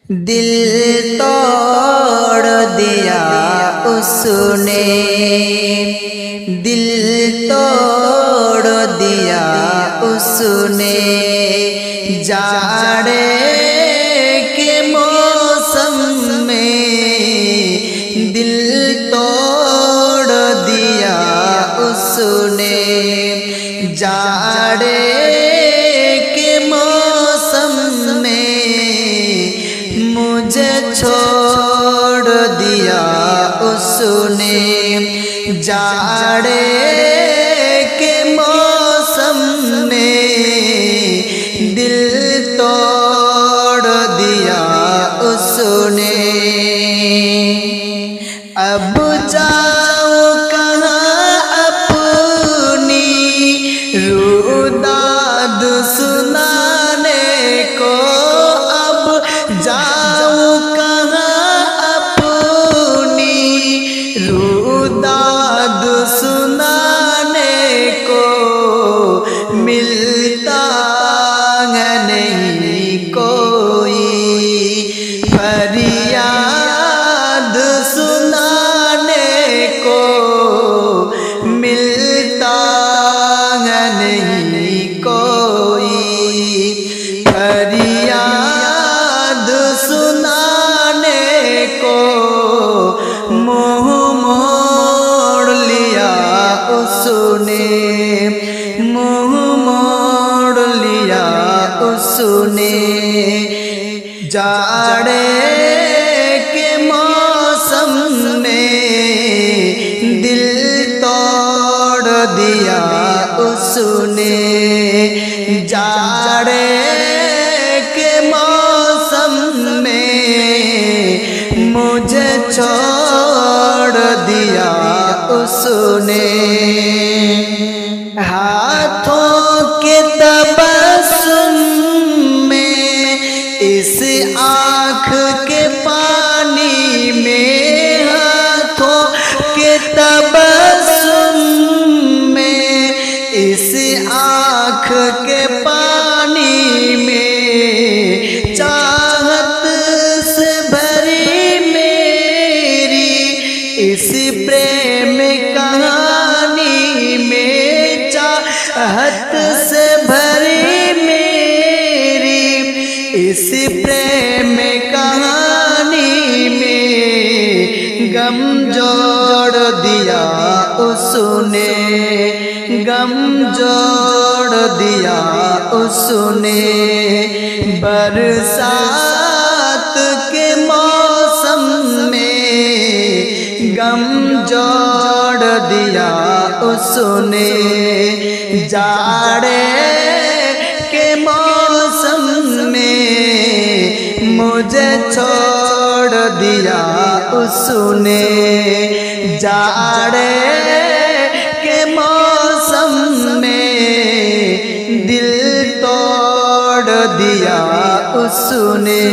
दिल तोड़ दिया उसने, दिल तोड़ दिया उसने। जाड़े के मौसम में दिल तोड़ दिया उसने। जाड़े के मौसम में मुझे छोड़ दिया उसने। जाड़े के मौसम में दिल तोड़ दिया उसने। अब जाऊं कहाँ अपनी रुदाद सुनाने को, अब जाऊं कहाँ अपनी रुदाद सुनाने को। मिलता नहीं कोई फरियाद सुनाने को, मिलता नहीं कोई फरियाद सुनाने को। मुँह मोड़ लिया उसने, मुँह मोड़ लिया उसने। जाड़े के मौसम में दिल तोड़ दिया उसने। जाड़े के मौसम में मुझे छोड़ दिया उसने। हाथों के तबस्सुम में, इस आँख के पानी में, हाथों के तबस्सुम में, इस आँख के पानी में, चाहत से भरी मेरी इस प्रेम कहानी में, चाहत से भरी मेरी इस प्रेम कहानी में। गम जोड़ दिया उसने, गम जोड़ दिया उसने। बरसात के मौसम में गम जोड़ दिया उसने। जाड़े के मौसम में मुझे छोड़ दिया उसने। जाड़े के मौसम में दिल तोड़ दिया उसने।